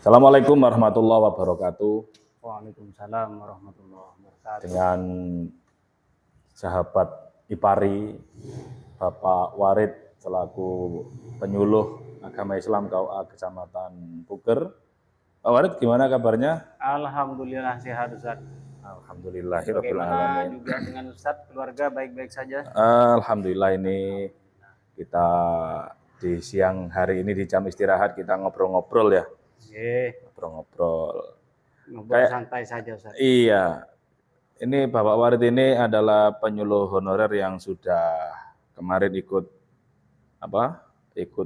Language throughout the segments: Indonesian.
Assalamualaikum warahmatullahi wabarakatuh. Waalaikumsalam warahmatullahi wabarakatuh. Dengan sahabat Ipari, Bapak Warid selaku penyuluh agama Islam KUA Kecamatan Puger. Pak Warid, gimana kabarnya? Alhamdulillah sehat Ustaz. Alhamdulillahirabbil Bagaimana alamin. juga dengan Ustaz, keluarga baik-baik saja? Alhamdulillah, ini kita di siang hari ini di jam istirahat kita ngobrol-ngobrol ya. Ngobrol-ngobrol. Ngobrol santai saja Ustaz. Iya. Ini Bapak Warid ini adalah penyuluh honorer yang sudah kemarin ikut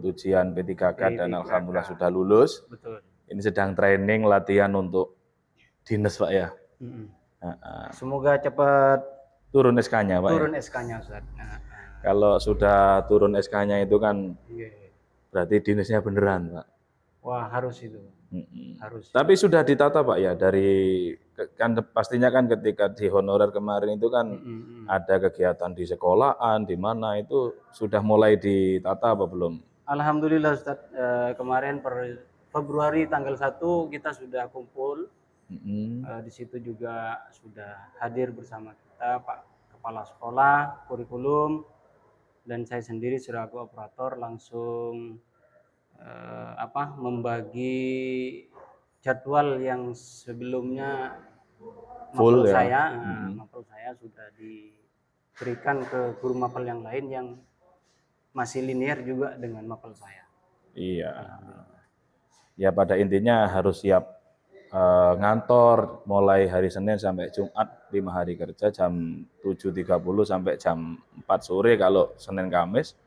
ujian P3K dan alhamdulillah sudah lulus. Betul. Ini sedang training latihan untuk dinas Pak ya. Semoga cepat turun SK-nya Pak. Turun ya? SK-nya Ustaz. Kalau sudah turun SK-nya itu kan berarti dinasnya beneran Pak. Wah, harus itu. Harus. Tapi sudah ditata Pak ya, dari kan pastinya kan ketika di honorer kemarin itu kan ada kegiatan di sekolahan, di mana itu sudah mulai ditata apa belum? Alhamdulillah Ustaz, kemarin per Februari tanggal 1 kita sudah kumpul. Di situ juga sudah hadir bersama kita Pak Kepala Sekolah, kurikulum, dan saya sendiri selaku operator langsung membagi jadwal yang sebelumnya Full mapel ya. mapel saya sudah diberikan ke guru mapel yang lain yang masih linear juga dengan mapel saya. Iya. Ya pada intinya harus siap ngantor mulai hari Senin sampai Jumat 5 hari kerja jam 7.30 sampai jam 4 sore kalau Senin Kamis.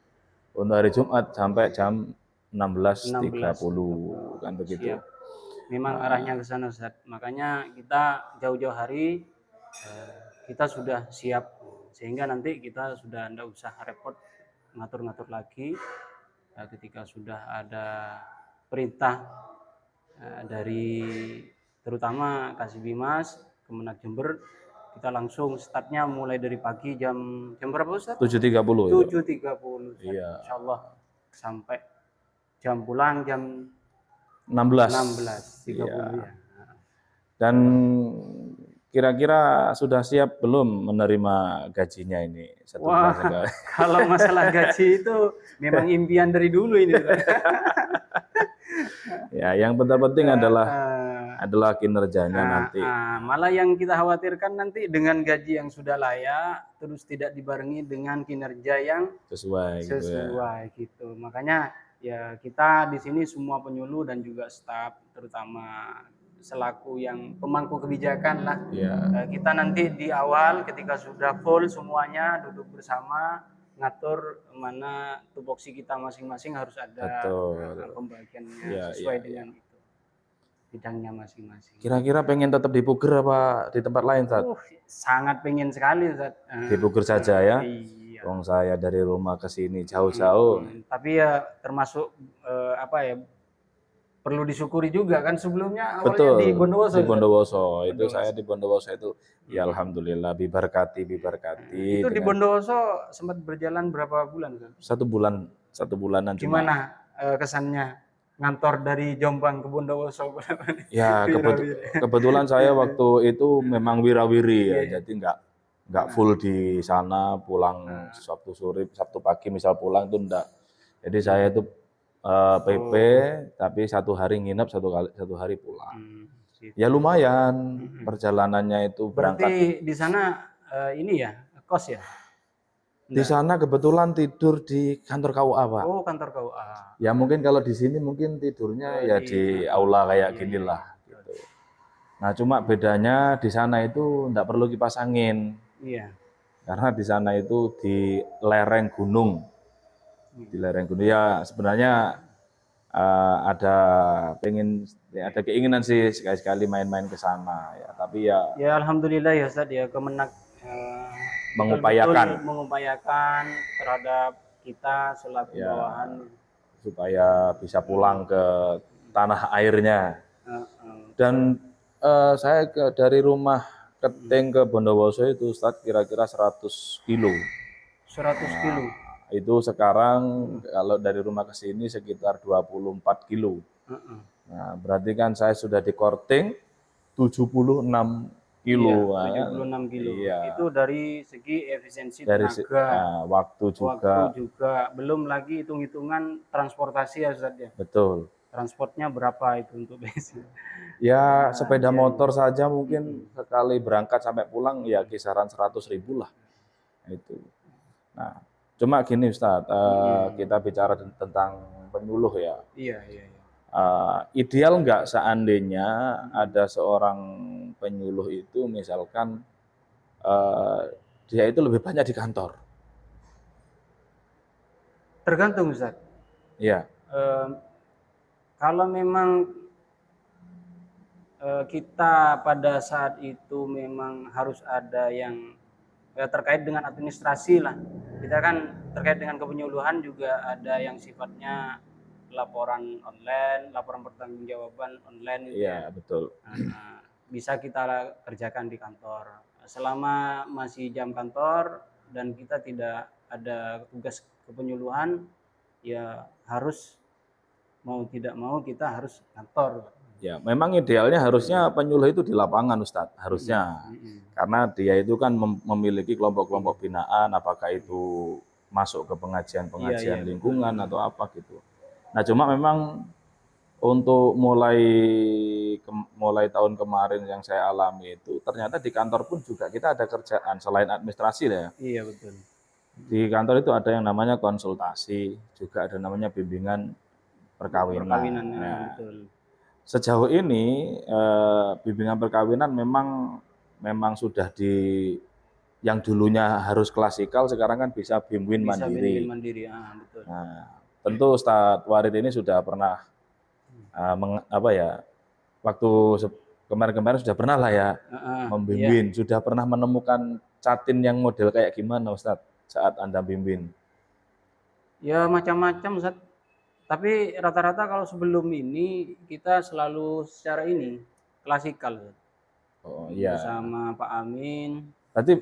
Untuk hari Jumat sampai jam 16.30 kan begitu. Siap. Memang arahnya ke sana Ustaz. Makanya kita jauh-jauh hari kita sudah siap sehingga nanti kita sudah tidak usah repot ngatur-ngatur lagi. Ketika sudah ada perintah dari terutama Kasih Bimas, Kemenak Jember, kita langsung startnya mulai dari pagi jam berapa Ustaz? 7.30. 7.30. Iya. Insyaallah sampai jam pulang jam 16.30 ya. Dan kira-kira sudah siap belum menerima gajinya ini? Wah, kalau masalah gaji itu memang impian dari dulu ini. Ya, yang penting adalah kinerjanya nanti. Malah yang kita khawatirkan nanti dengan gaji yang sudah layak, terus tidak dibarengi dengan kinerja yang sesuai gitu. Makanya ya kita di sini semua penyuluh dan juga staf, terutama selaku yang pemangku kebijakan lah. Kita nanti di awal ketika sudah full semuanya duduk bersama ngatur mana tupoksi kita masing-masing harus ada pembagiannya sesuai dengan itu bidangnya masing-masing. Kira-kira pengen tetap di Puger apa di tempat lain Ustaz? Sangat pengen sekali Ustaz. Di Puger saja ya. Iya. Wong saya dari rumah ke sini jauh-jauh. Tapi ya termasuk perlu disyukuri juga kan sebelumnya awalnya di Bondowoso. Di Bondowoso. Itu saya di Bondowoso itu ya alhamdulillah diberkati. Itu di Bondowoso sempat berjalan berapa bulan kan? 1 bulanan. Gimana kesannya ngantor dari Jombang ke Bondowoso? Ya kebetulan saya waktu itu memang wirawiri ya, jadi nggak full di sana, pulang Sabtu sore, Sabtu pagi misal pulang itu enggak. Jadi saya itu PP, tapi 1 hari nginep, 1 hari pulang. Ya lumayan perjalanannya itu berangkat. Berarti di sana ini ya kos ya? Di sana kebetulan tidur di kantor KUA Pak. Oh kantor KUA. Ya mungkin kalau di sini mungkin tidurnya ya di aula kayak gini lah. Gitu. Nah cuma bedanya di sana itu enggak perlu kipas angin. Iya. Karena di sana itu di lereng gunung. Di lereng gunung ya sebenarnya ada keinginan sih sekali-sekali main-main ke sana ya, tapi ya alhamdulillah ya Ustaz ya Kemenak mengupayakan terhadap kita selaku bawahan supaya bisa pulang ke tanah airnya. Dan saya dari rumah Keting ke Bondowoso itu Ustaz kira-kira 100 kilo. 100 kilo. Itu sekarang kalau dari rumah ke sini sekitar 24 kilo. Nah, berarti kan saya sudah di korting 76 Iya, kilo. Nah, kan? 76 kilo. Iya, Itu dari segi efisiensi dari tenaga, waktu waktu juga, juga, belum lagi hitung-hitungan transportasi ya Ustaz ya. betul. Transportnya berapa itu untuk bensin. Ya, Nah, sepeda iya, iya. motor saja mungkin Mm-mm. sekali berangkat sampai pulang ya kisaran 100.000 lah. Itu. Nah, cuma gini Ustadz, Mm-mm. kita bicara tentang penyuluh ya. Iya, iya, iya. Ideal nggak seandainya Mm-mm. ada seorang penyuluh itu misalkan eh, dia itu lebih banyak di kantor. Tergantung Ustaz. Ya, Eh, kalau memang kita pada saat itu memang harus ada yang terkait dengan administrasi lah. Kita kan terkait dengan kepenyuluhan juga ada yang sifatnya laporan online, laporan pertanggungjawaban online gitu ya. iya betul. Bisa kita kerjakan di kantor. Selama masih jam kantor dan kita tidak ada tugas kepenyuluhan, ya harus mau tidak mau kita harus kantor. Ya, memang idealnya harusnya penyuluh itu di lapangan, Ustadz. Mm-mm, Harusnya. mm-mm. Karena dia itu kan memiliki Iya, kelompok-kelompok binaan, apakah itu masuk ke iya, iya, pengajian-pengajian betul. lingkungan atau apa gitu. Nah, cuma memang untuk mulai tahun kemarin yang saya alami itu, ternyata di kantor pun juga kita ada kerjaan selain administrasi ya. Iya, betul. Di kantor itu ada yang namanya konsultasi, juga ada namanya bimbingan perkawinan. Perkawinannya Nah, betul. sejauh ini bimbingan perkawinan memang sudah yang dulunya harus klasikal sekarang kan bisa BIMWIN Bisa win-win mandiri. mandiri, betul. Nah, tentu Ustadz Warid ini sudah pernah waktu kemarin-kemarin sudah pernah lah ya Iya. membimbing, sudah pernah menemukan catin yang model kayak gimana Ustadz saat Anda bimbing? Ya macam-macam Ustaz. Tapi rata-rata kalau sebelum ini kita selalu secara ini klasikal Ustaz. Oh iya. Bersama Pak Amin. Berarti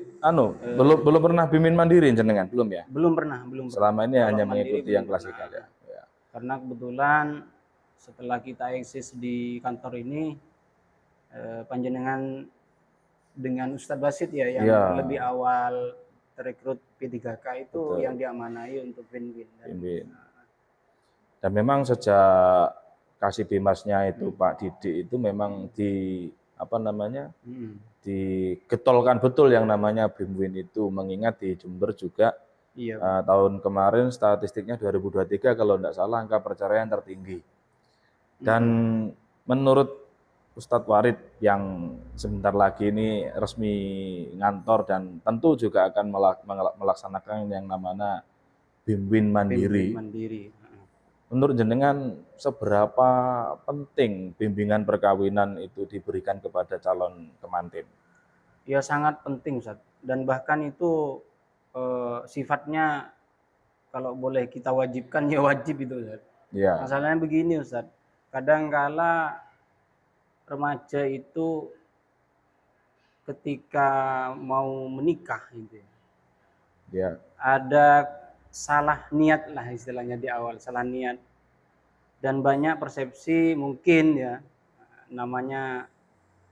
belum pernah bimbing mandiri jenengan, belum ya? Belum pernah. Selama ini Kalau hanya mandiri mengikuti yang belum klasikal pernah. ya. Ya. Karena kebetulan setelah kita eksis di kantor ini, panjenengan dengan Ustadz Basit ya yang Iya. lebih awal rekrut P3K itu Betul. yang diamanai untuk win-win. Dan memang sejak kasih bimasnya itu Pak Didik itu memang digetolkan betul yang namanya BIMWIN itu, mengingat di Jember juga tahun kemarin statistiknya 2023 kalau tidak salah angka perceraian tertinggi. Dan menurut Ustadz Warid yang sebentar lagi ini resmi ngantor dan tentu juga akan melaksanakan yang namanya BIMWIN mandiri. Menurut jenengan seberapa penting bimbingan perkawinan itu diberikan kepada calon kemantin? Ya sangat penting Ustaz. Dan bahkan itu sifatnya kalau boleh kita wajibkan ya wajib itu Ustaz. Ya. Masalahnya begini Ustaz. Kadangkala remaja itu ketika mau menikah gitu ya. Ada salah niat lah istilahnya di awal, salah niat. Dan banyak persepsi mungkin ya, namanya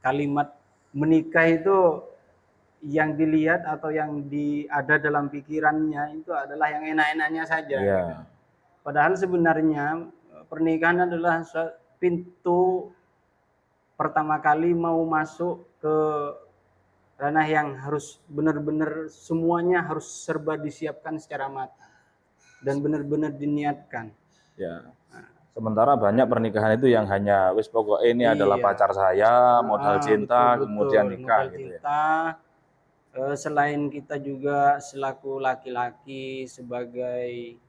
kalimat menikah itu yang dilihat atau yang ada dalam pikirannya itu adalah yang enak-enaknya saja. Gitu. Padahal sebenarnya pernikahan adalah pintu pertama kali mau masuk ke ranah yang harus benar-benar semuanya harus serba disiapkan secara matang dan benar-benar diniatkan. Ya. Sementara banyak pernikahan itu yang hanya wis pokoknya ini adalah pacar saya, modal cinta, betul, kemudian nikah modal gitu cinta. Ya. Selain kita juga selaku laki-laki sebagai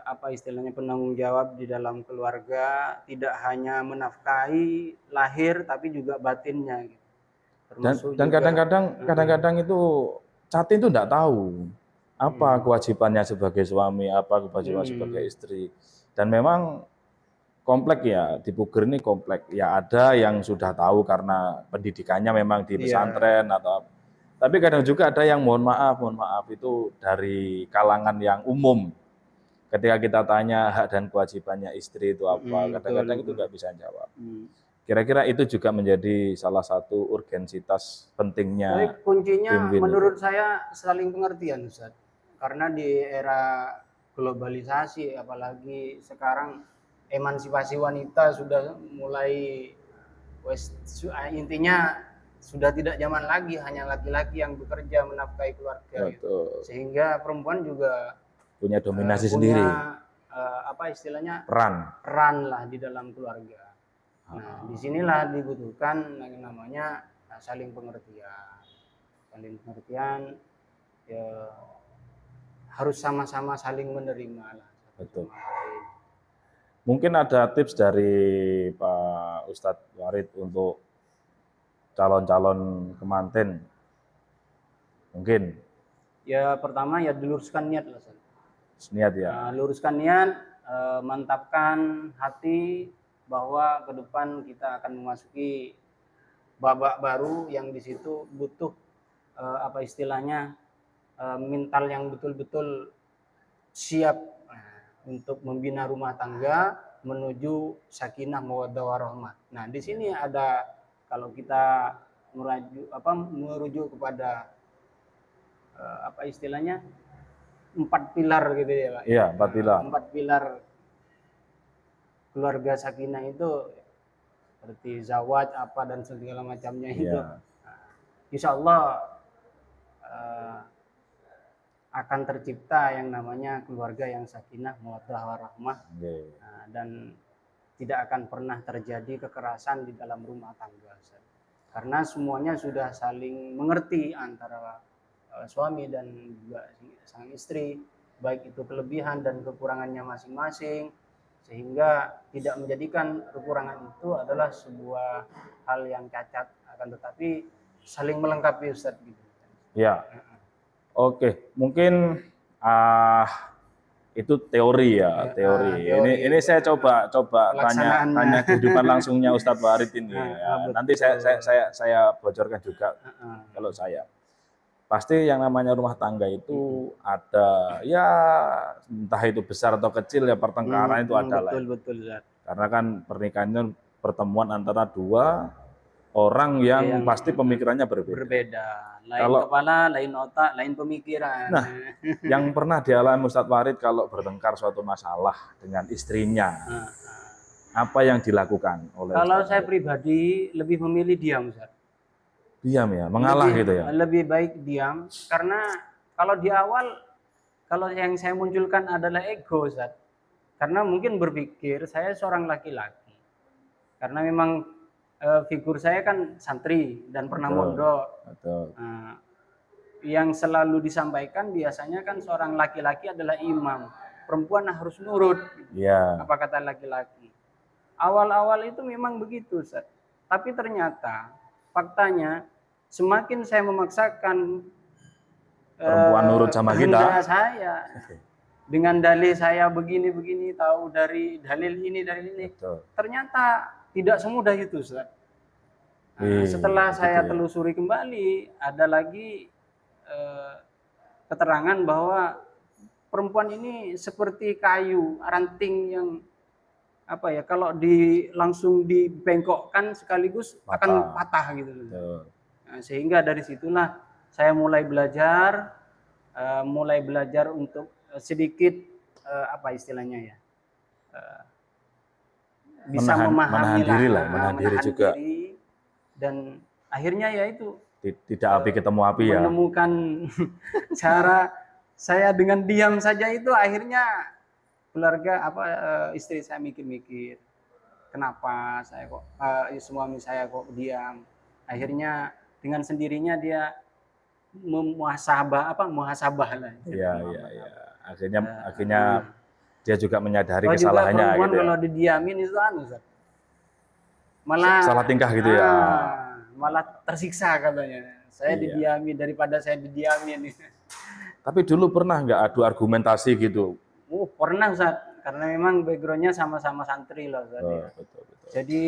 apa istilahnya penanggung jawab di dalam keluarga, tidak hanya menafkahi lahir tapi juga batinnya gitu. Dan kadang-kadang itu catin itu enggak tahu apa kewajibannya sebagai suami, apa kewajiban sebagai istri. Dan memang komplek ya, di Puger ini komplek. Ya ada yang sudah tahu karena pendidikannya memang di pesantren atau tapi kadang juga ada yang mohon maaf itu dari kalangan yang umum. ketika kita tanya hak dan kewajibannya istri itu apa, kadang-kadang itu betul. nggak bisa jawab. Hmm. Kira-kira itu juga menjadi salah satu urgensitas Tapi pentingnya kuncinya Win-win menurut itu. saya saling pengertian, Ustaz. Karena di era globalisasi, apalagi sekarang emansipasi wanita sudah mulai, intinya sudah tidak zaman lagi hanya laki-laki yang bekerja menafkahi keluarga gitu. Betul. Sehingga perempuan juga Punya dominasi sendiri, punya apa istilahnya peran. lah di dalam keluarga. Nah, disinilah dibutuhkan yang namanya saling pengertian. Saling pengertian ya, harus sama-sama saling menerima lah satu Betul. sama lain. Mungkin ada tips dari Pak Ustadz Warid untuk calon-calon kemanten. Mungkin Ya pertama ya diluruskan niat lah, Ustaz. niat ya. Nah, luruskan niat, mantapkan hati bahwa ke depan kita akan memasuki babak baru yang di situ butuh apa istilahnya, mental yang betul-betul siap untuk membina rumah tangga menuju sakinah mawaddah warahmah. Nah, di sini ada, kalau kita merujuk kepada apa istilahnya, 4 pilar gitu ya, Pak. Iya, 4 pilar. 4 pilar keluarga sakinah itu seperti zawaj apa dan segala macamnya itu. Iya. Insya Allah akan tercipta yang namanya keluarga yang sakinah mawaddah warahmah. Okay. Dan tidak akan pernah terjadi kekerasan di dalam rumah tangga, karena semuanya sudah saling mengerti antara suami dan juga sang istri, baik itu kelebihan dan kekurangannya masing-masing, sehingga tidak menjadikan kekurangan itu adalah sebuah hal yang cacat, akan tetapi saling melengkapi, Ustaz. Ya, oke, mungkin itu teori ya, teori. Ini saya coba tanya kehidupan langsungnya Ustadz Warid ini. Ya, nanti saya bocorkan juga kalau saya. Pasti yang namanya rumah tangga itu ada, ya entah itu besar atau kecil ya, pertengkaran itu ada lah. Betul. Karena kan pernikahan itu pertemuan antara dua orang yang pasti pemikirannya berbeda. Lain kepala, lain otak, lain pemikiran. Nah, yang pernah dialami Ustadz Warid kalau bertengkar suatu masalah dengan istrinya, apa yang dilakukan oleh Kalau Ustadz saya Warid? pribadi lebih memilih diam, Ustadz. Diam ya, mengalah gitu ya? Lebih baik diam, karena kalau di awal, kalau yang saya munculkan adalah ego, Ustadz. Karena mungkin berpikir saya seorang laki-laki. Karena memang figur saya kan santri dan pernah mondok. Yang selalu disampaikan biasanya kan seorang laki-laki adalah imam, perempuan harus nurut. Apa kata laki-laki? Awal-awal itu memang begitu, Ustaz. Tapi ternyata faktanya semakin saya memaksakan perempuan nurut sama kita, saya dengan dalil saya begini, tahu dari dalil ini, ternyata tidak semudah itu, Ustaz. Setelah saya telusuri kembali, ada lagi keterangan bahwa perempuan ini seperti kayu ranting yang apa ya, kalau langsung dibengkokkan sekaligus akan patah gitu. Sehingga dari situlah saya mulai belajar untuk sedikit apa istilahnya ya, bisa memahami diri lah, menahan diri juga. Dan akhirnya ya itu tidak api ketemu api ya. Menemukan cara saya dengan diam saja itu, akhirnya keluarga istri saya mikir-mikir, kenapa saya kok suami saya kok diam. Akhirnya dengan sendirinya dia muhasabah lah. Iya. Akhirnya dia juga menyadari kesalahannya juga gitu ya. Kalau didiamin itu malah salah tingkah gitu ya. Malah tersiksa katanya. Saya didiami daripada saya didiamin. Tapi dulu pernah nggak adu argumentasi gitu? Pernah, Ustaz. Karena memang backgroundnya sama-sama santri loh, Ustaz. Betul. Jadi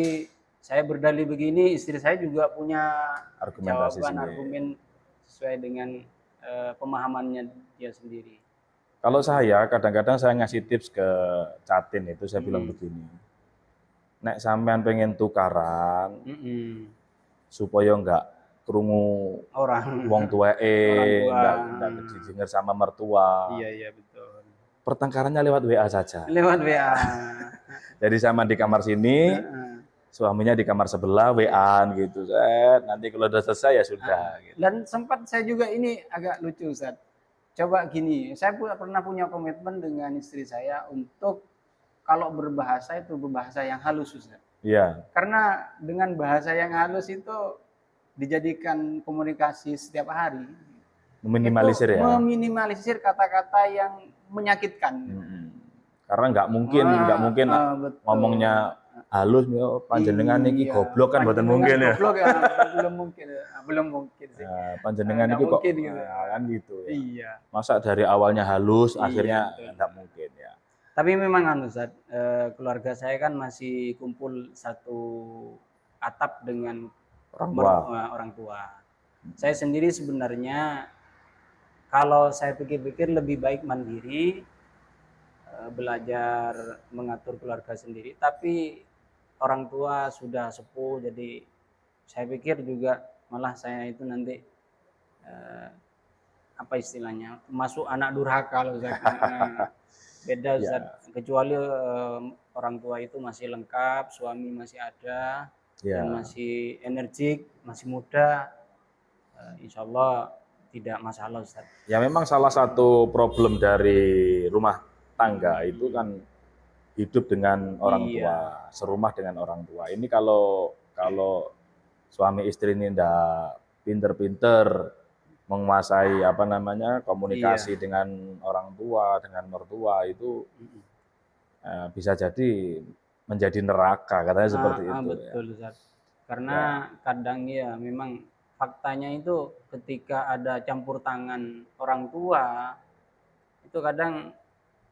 saya berdalih begini, istri saya juga punya argumentasi argumen sesuai dengan pemahamannya dia sendiri. Kalau saya kadang-kadang saya ngasih tips ke Catin itu saya bilang begini. Nek sampean pengen tukaran supaya enggak krungu wong tuweke, enggak didengar sama mertua. Iya betul. Pertengkarannya lewat WA saja. Lewat WA. Jadi sama di kamar sini, suaminya di kamar sebelah WA-an gitu. Nanti kalau udah selesai ya sudah. Gitu. Dan sempat saya juga ini agak lucu Ustaz. Coba gini, saya pernah punya komitmen dengan istri saya untuk kalau berbahasa itu berbahasa yang halus Ustaz. Iya. Karena dengan bahasa yang halus itu dijadikan komunikasi setiap hari. Meminimalisir ya. Meminimalisir kata-kata yang menyakitkan. Karena nggak mungkin ngomongnya halus, panjenengan iki goblok kan mboten mungkin ya. Goblok ya, belum mungkin sih. Panjenengan iki kok gitu. Kan gitu ya. Iya. Masa dari awalnya halus akhirnya nggak mungkin ya. Tapi memang Ustaz, keluarga saya kan masih kumpul satu atap dengan orang tua. Saya sendiri sebenarnya kalau saya pikir-pikir lebih baik mandiri, belajar mengatur keluarga sendiri, tapi orang tua sudah sepuh, jadi saya pikir juga malah saya itu nanti apa istilahnya, masuk anak durhaka loh Ustaz. Beda Ustaz, kecuali orang tua itu masih lengkap, suami masih ada, dan masih energik, masih muda, insya Allah tidak masalah Ustaz. Ya memang salah satu problem dari rumah tangga itu kan hidup dengan orang tua, serumah dengan orang tua. Ini kalau suami istri ini ndak pinter-pinter menguasai komunikasi dengan orang tua, dengan mertua itu bisa jadi menjadi neraka katanya seperti itu. Betul Ustaz. Karena kadang ya memang faktanya itu ketika ada campur tangan orang tua itu kadang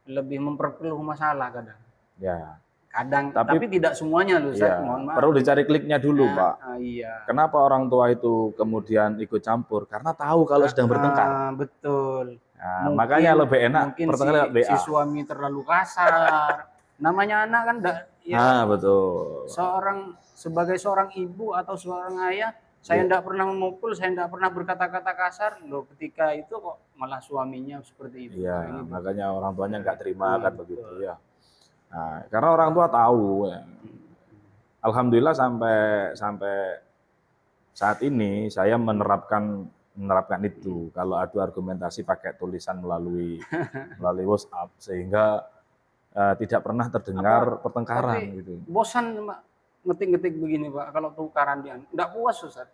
lebih memperkeruh masalah kadang. Ya. Kadang, tapi tidak semuanya loh Ustaz, mohon maaf. Perlu dicari kliknya dulu, Pak. Iya. Kenapa orang tua itu kemudian ikut campur? Karena tahu kalau sedang bertengkar. Betul. Nah, makanya lebih enak pertengkaran lewat WA. Si suami terlalu kasar. Namanya anak kan betul. Sebagai seorang ibu atau seorang ayah, saya tidak pernah memukul, saya tidak pernah berkata-kata kasar. Loh, ketika itu kok malah suaminya seperti itu. Iya, makanya orang tuanya nggak terima kan begitu ya. Nah, karena orang tua tahu ya. Alhamdulillah sampai saat ini saya menerapkan itu. Kalau adu argumentasi pakai tulisan melalui WhatsApp sehingga tidak pernah terdengar pertengkaran gitu. Bosan ngetik-ngetik begini Pak, kalau tukaran dia enggak puas Ustaz.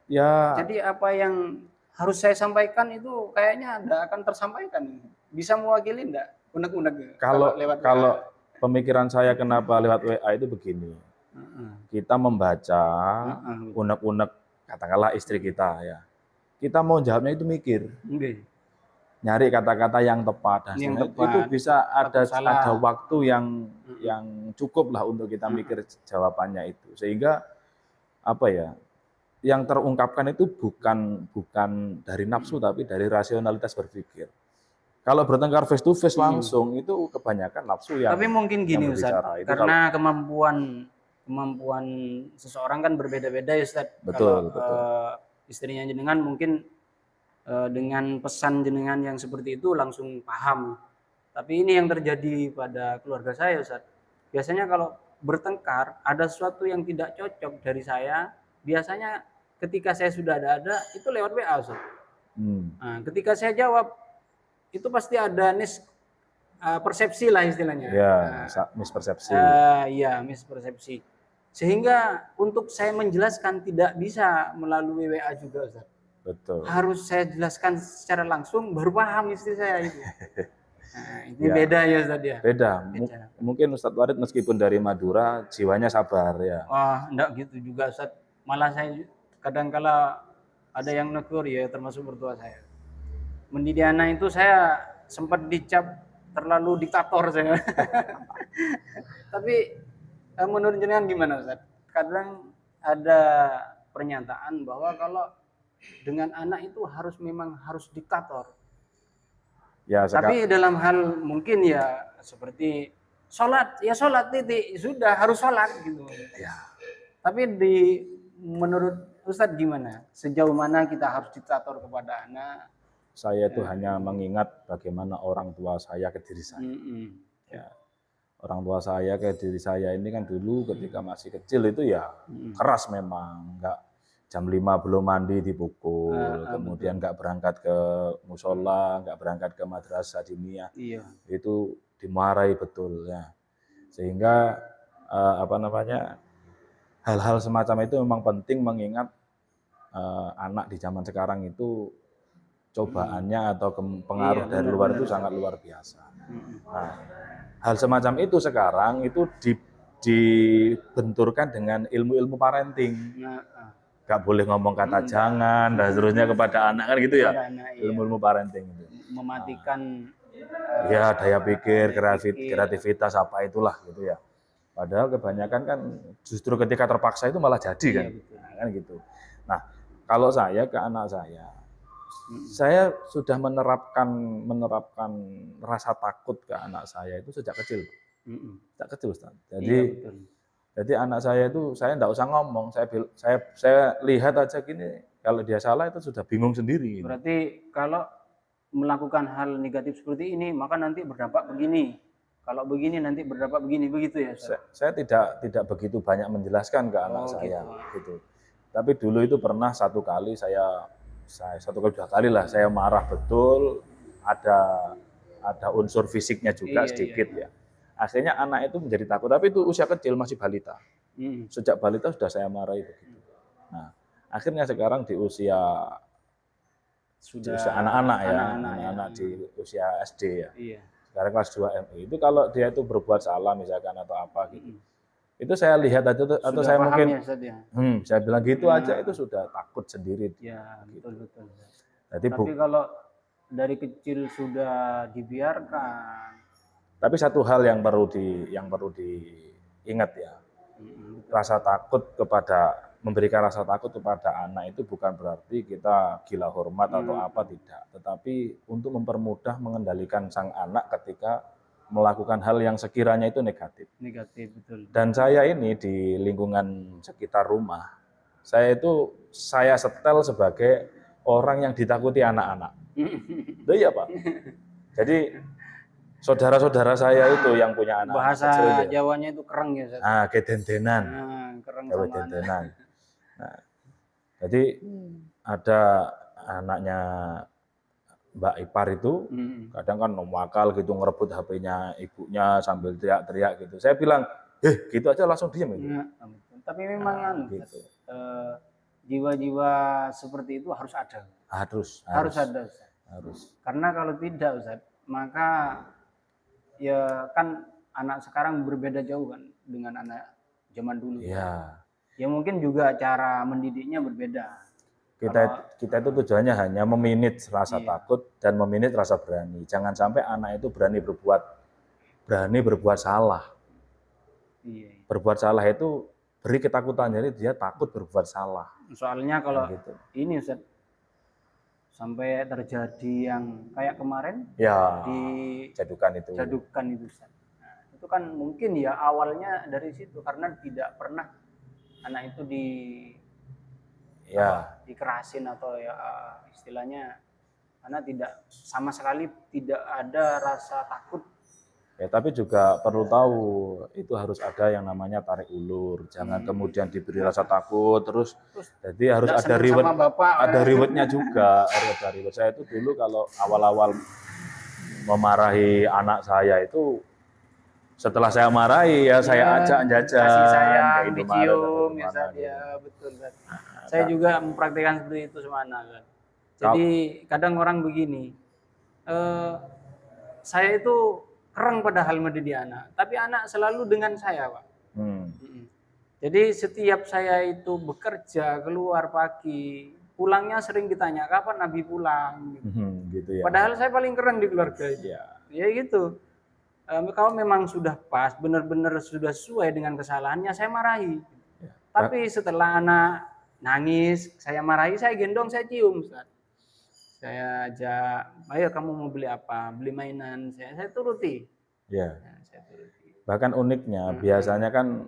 Ya. Jadi apa yang harus saya sampaikan itu kayaknya enggak akan tersampaikan. Bisa mewakili enggak? Unek-unek kalau pemikiran saya kenapa lewat WA itu begini. Kita membaca unek-unek katakanlah istri kita ya. Kita mau jawabnya itu mikir. Nyari kata-kata yang tepat dan itu bisa ada waktu yang cukup lah untuk kita mikir jawabannya itu. Sehingga yang terungkapkan itu bukan dari nafsu tapi dari rasionalitas berpikir. Kalau bertengkar face to face langsung itu kebanyakan nafsu yang. Tapi mungkin gini Ustaz, karena kemampuan seseorang kan berbeda-beda ya Ustaz. Betul. Istrinya jenengan mungkin dengan pesan jenengan yang seperti itu langsung paham. Tapi ini yang terjadi pada keluarga saya Ustaz. Biasanya kalau bertengkar ada sesuatu yang tidak cocok dari saya, biasanya ketika saya sudah ada itu lewat WA Ustaz. Nah, ketika saya jawab itu pasti ada persepsi lah istilahnya. Ya, mispersepsi. Mispersepsi. Sehingga untuk saya menjelaskan tidak bisa melalui WA juga Ustaz. Betul. Harus saya jelaskan secara langsung baru paham istri saya itu. Nah, ini beda ya Ustaz ya. Beda. Mungkin Ustaz Warid meskipun dari Madura jiwanya sabar ya. Wah, enggak gitu juga Ustaz. Malah saya kadang-kala ada yang negur ya termasuk mertua saya. Mendidik anak itu saya sempat dicap terlalu diktator saya. Tapi menurut jenengan gimana Ustaz? Kadang ada pernyataan bahwa kalau dengan anak itu memang harus diktator. Ya Tapi dalam hal mungkin ya seperti sholat, ya sholat titik, sudah harus sholat gitu. ya, Tapi menurut Ustadz gimana? Sejauh mana kita harus diktator kepada anak? saya itu hanya mengingat bagaimana orang tua saya ke diri saya. Ya, orang tua saya ke diri saya ini kan dulu ketika masih kecil itu ya keras memang, nggak jam 5 belum mandi dipukul, kemudian nggak berangkat ke musola, nggak berangkat ke madrasah diniyah, itu dimarahi betul ya. Sehingga hal-hal semacam itu memang penting mengingat anak di zaman sekarang itu cobaannya atau pengaruh dari luar itu sangat luar biasa. Nah, hal semacam itu sekarang itu dibenturkan dengan ilmu-ilmu parenting. Gak boleh ngomong kata jangan dan seterusnya kepada anak kan gitu ya. Ilmu-ilmu parenting itu. Mematikan ya daya pikir, kreativitas apa itulah gitu ya. Padahal kebanyakan kan justru ketika terpaksa itu malah jadi kan. Kan gitu. Nah, kalau saya ke anak saya sudah menerapkan rasa takut ke anak saya itu sejak kecil. Sejak kecil, Ustaz. Jadi anak saya itu saya enggak usah ngomong, saya lihat aja gini, kalau dia salah itu sudah bingung sendiri. Berarti kalau melakukan hal negatif seperti ini, maka nanti berdampak begini. Kalau begini nanti berdampak begini, begitu ya, Ustaz? Saya tidak begitu banyak menjelaskan ke anak saya gitu. Tapi dulu itu pernah satu kali saya 1-2 kali lah saya marah betul, ada unsur fisiknya juga sedikit ya. Akhirnya anak itu menjadi takut, tapi itu usia kecil masih balita. Sejak balita sudah saya marahi begitu. Nah, akhirnya sekarang di usia anak-anak ya, anak-anak di usia SD ya. Sekarang kelas 2 MI. Itu kalau dia itu berbuat salah misalkan atau apa gitu. Itu saya lihat aja atau saya mungkin saya bilang gitu aja itu sudah takut sendiri. Ya, betul. Jadi tapi kalau dari kecil sudah dibiarkan. Tapi satu hal yang perlu diingat ya. Memberikan rasa takut kepada anak itu bukan berarti kita gila hormat atau apa, tidak. Tetapi untuk mempermudah mengendalikan sang anak ketika melakukan hal yang sekiranya itu negatif. Betul. Dan saya ini di lingkungan sekitar rumah, saya setel sebagai orang yang ditakuti anak-anak. Iya Pak. Jadi saudara-saudara saya itu yang punya anak bahasa kecil, Jawanya itu kereng ya. Kedendenan. Kereng kedendenan. Nah, jadi ada anaknya Mbak Ipar itu kadang kan nakal gitu, ngerebut HP-nya ibunya sambil teriak-teriak gitu. Saya bilang, gitu aja langsung diam gitu. Tapi memang gitu. Jiwa-jiwa seperti itu harus ada. Harus ada. Harus. Karena kalau tidak, Ustaz, maka ya kan anak sekarang berbeda jauh kan dengan anak zaman dulu. Iya. Ya mungkin juga cara mendidiknya berbeda. Kita itu tujuannya hanya memanage rasa takut dan memanage rasa berani. Jangan sampai anak itu berani berbuat salah. Berbuat salah itu beri ketakutan, jadi dia takut berbuat salah. Soalnya kalau gitu. Ini Ustaz, sampai terjadi yang kayak kemarin di Jadukan itu Ustaz. Nah, itu kan mungkin ya awalnya dari situ karena tidak pernah anak itu dikerasin atau ya istilahnya karena sama sekali tidak ada rasa takut. Ya, tapi juga perlu tahu itu harus ada yang namanya tarik ulur. Jangan kemudian diberi rasa takut terus jadi harus ada rewardnya juga. Harus ada reward. Saya itu dulu kalau awal-awal memarahi anak saya itu setelah saya marahi ya saya ajak jajan, kasih sayang, dicium ya betul kan. Saya juga mempraktikkan seperti itu sama anak kan. Jadi kadang orang begini, saya itu kereng padahal mendidik anak, tapi anak selalu dengan saya, Pak. Jadi setiap saya itu bekerja keluar pagi, pulangnya sering ditanya kapan Nabi pulang. Gitu ya. Padahal saya paling keren di keluarga. Ya gitu. Kalau memang sudah pas, benar-benar sudah sesuai dengan kesalahannya, saya marahi. Tapi setelah anak nangis, saya marahi, saya gendong, saya cium, Ustaz. Saya ajak, ayo kamu mau beli apa? Beli mainan. Saya turuti. Ya. Nah, saya turuti. Bahkan uniknya biasanya kan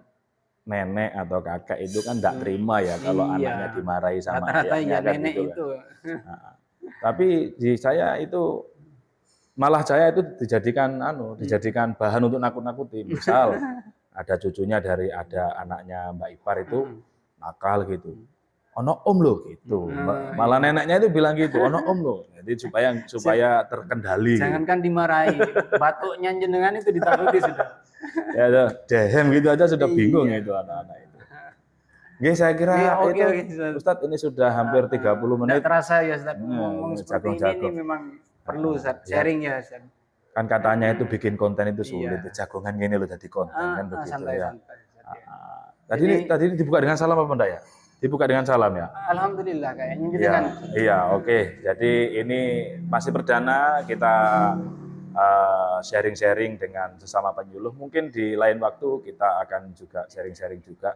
nenek atau kakek itu kan tidak terima ya kalau Iya. anaknya dimarahi sama Rata-rata ayahnya iya kan nenek gitu kan. itu. Nah, tapi di saya itu malah saya itu dijadikan bahan untuk nakut-nakuti. Misal ada cucunya dari ada anaknya Mbak Ipar itu nakal gitu. Ono om loh gitu. Malah Iya. neneknya itu bilang gitu, ono om loh. Jadi supaya terkendali. Gitu. Jangankan dimarahi, batuknya jenengan itu ditakuti sudah. Ya ada dehem gitu aja sudah bingung Iya. itu anak-anak itu. Oke, saya kira Iya, itu Ustaz. Ustadz ini sudah hampir 30 Nggak menit. terasa ya Ustaz, ngomong Ini seperti ini jagung-jagung. memang perlu Ustaz, Ya. sharing ya Ustaz. Kan katanya itu bikin konten itu sulit. Iya. Jagongan gini loh jadi konten kan begitu ya. Santai-santai Ustaz, ya. Tadi dibuka dengan salam apa enggak ya? Dibuka dengan salam ya? Alhamdulillah kayaknya Iya, jenengan. iya, oke. Jadi ini masih perdana kita sharing-sharing dengan sesama penyuluh. Mungkin di lain waktu kita akan juga sharing-sharing juga.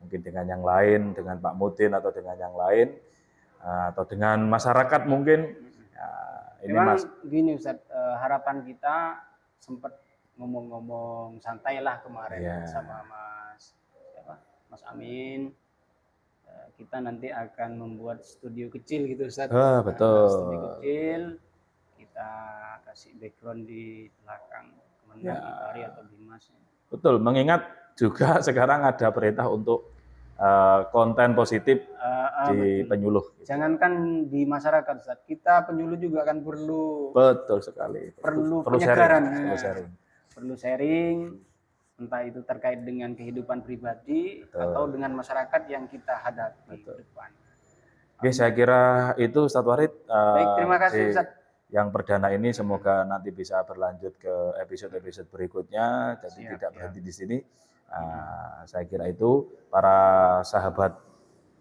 Mungkin dengan yang lain, dengan Pak Mutin atau dengan yang lain, atau dengan masyarakat mungkin. Ini Memang Mas. gini Ustaz, harapan kita sempat ngomong-ngomong santai lah kemarin Iya. sama Mas Amin. Kita nanti akan membuat studio kecil gitu Ustaz. Betul. Studio kecil, kita kasih background di belakang Kemenang Ipari atau Bimas. Betul, mengingat juga sekarang ada perintah untuk konten positif di betul. penyuluh. Jangankan di masyarakat Ustaz, kita penyuluh juga akan perlu Betul sekali. perlu penyegaran. sharing. Perlu sharing, entah itu terkait dengan kehidupan pribadi atau dengan masyarakat yang kita hadapi ke depan. Oke, saya kira itu Ustadz Warid. Baik, terima kasih Ustaz. Yang perdana ini semoga nanti bisa berlanjut ke episode-episode berikutnya, jadi tidak berhenti di sini. Saya kira itu para sahabat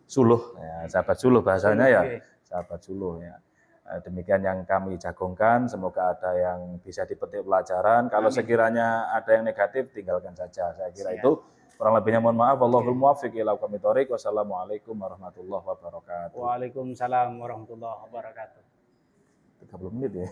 suluh, ya, sahabat suluh bahasanya ya, sahabat suluh ya. Demikian yang kami jagongkan, semoga ada yang bisa dipetik pelajaran. Kalau sekiranya ada yang negatif, tinggalkan saja. Saya kira itu. Kurang lebihnya mohon maaf. Wallahul muwaffiq ila aqwamit thoriq. Wassalamualaikum warahmatullahi wabarakatuh. Waalaikumsalam warahmatullahi wabarakatuh. 30 menit ya.